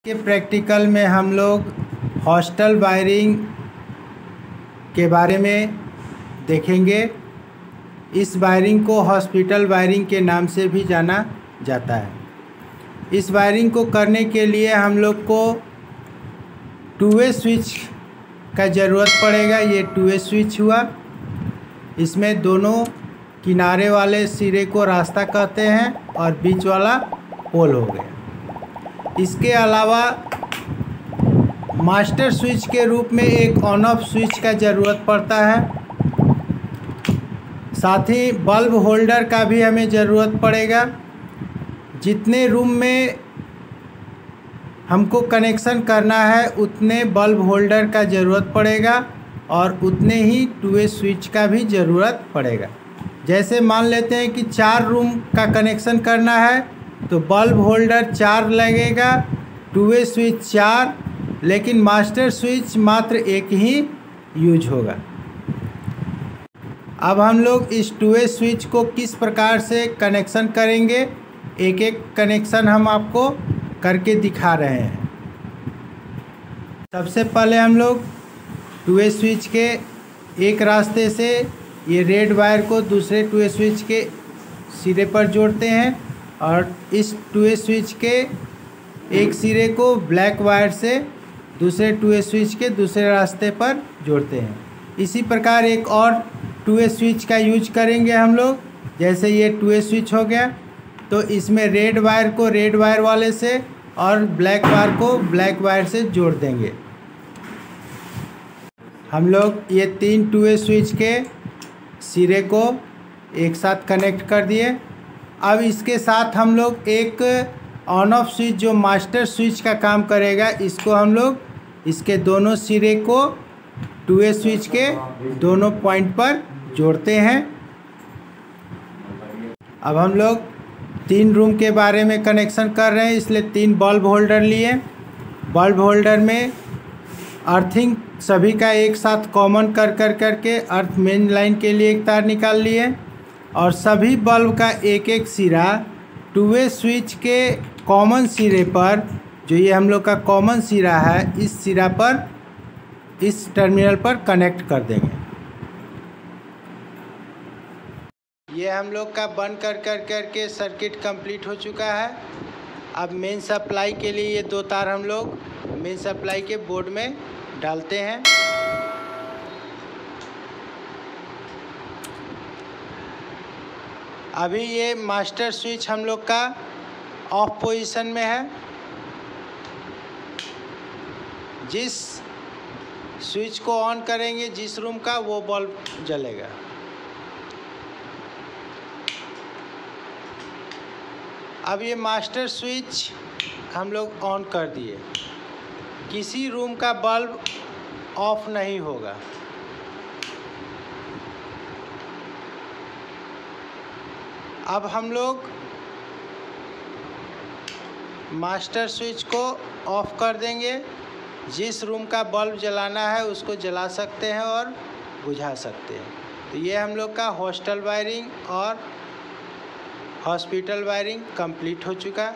के प्रैक्टिकल में हम लोग हॉस्टल वायरिंग के बारे में देखेंगे। इस वायरिंग को हॉस्पिटल वायरिंग के नाम से भी जाना जाता है। इस वायरिंग को करने के लिए हम लोग को टू वे स्विच का ज़रूरत पड़ेगा। ये टू वे स्विच हुआ। इसमें दोनों किनारे वाले सिरे को रास्ता कहते हैं और बीच वाला पोल हो गया। इसके अलावा मास्टर स्विच के रूप में एक ऑन ऑफ स्विच का ज़रूरत पड़ता है। साथ ही बल्ब होल्डर का भी हमें ज़रूरत पड़ेगा। जितने रूम में हमको कनेक्शन करना है उतने बल्ब होल्डर का ज़रूरत पड़ेगा और उतने ही टू वे स्विच का भी ज़रूरत पड़ेगा। जैसे मान लेते हैं कि 4 रूम का कनेक्शन करना है तो बल्ब होल्डर 4 लगेगा, टू वे स्विच 4, लेकिन मास्टर स्विच मात्र एक ही यूज होगा। अब हम लोग इस टू वे स्विच को किस प्रकार से कनेक्शन करेंगे, एक एक कनेक्शन हम आपको करके दिखा रहे हैं। सबसे पहले हम लोग टू वे स्विच के एक रास्ते से ये रेड वायर को दूसरे टू वे स्विच के सिरे पर जोड़ते हैं और इस टू वे स्विच के एक सिरे को ब्लैक वायर से दूसरे टू वे स्विच के दूसरे रास्ते पर जोड़ते हैं। इसी प्रकार एक और टू वे स्विच का यूज करेंगे हम लोग। जैसे ये टू वे स्विच हो गया तो इसमें रेड वायर को रेड वायर वाले से और ब्लैक वायर को ब्लैक वायर से जोड़ देंगे। हम लोग ये 3 टू वे स्विच के सिरे को एक साथ कनेक्ट कर दिए। अब इसके साथ हम लोग एक ऑन ऑफ स्विच जो मास्टर स्विच का काम करेगा, इसको हम लोग इसके दोनों सिरे को टू वे स्विच के दोनों पॉइंट पर जोड़ते हैं। अब हम लोग 3 रूम के बारे में कनेक्शन कर रहे हैं, इसलिए 3 बल्ब होल्डर लिए। बल्ब होल्डर में अर्थिंग सभी का एक साथ कॉमन करके अर्थ मेन लाइन के लिए एक तार निकाल लिए और सभी बल्ब का एक एक सिरा टू वे स्विच के कॉमन सिरे पर, जो ये हम लोग का कॉमन सिरा है, इस सिरा पर, इस टर्मिनल पर कनेक्ट कर देंगे। ये हम लोग का बंद करके सर्किट कंप्लीट हो चुका है। अब मेन सप्लाई के लिए ये 2 तार हम लोग मेन सप्लाई के बोर्ड में डालते हैं। अभी ये मास्टर स्विच हम लोग का ऑफ पोजीशन में है। जिस स्विच को ऑन करेंगे जिस रूम का, वो बल्ब जलेगा। अब ये मास्टर स्विच हम लोग ऑन कर दिए, किसी रूम का बल्ब ऑफ नहीं होगा। अब हम लोग मास्टर स्विच को ऑफ कर देंगे। जिस रूम का बल्ब जलाना है उसको जला सकते हैं और बुझा सकते हैं। तो ये हम लोग का हॉस्टल वायरिंग और हॉस्पिटल वायरिंग कंप्लीट हो चुका।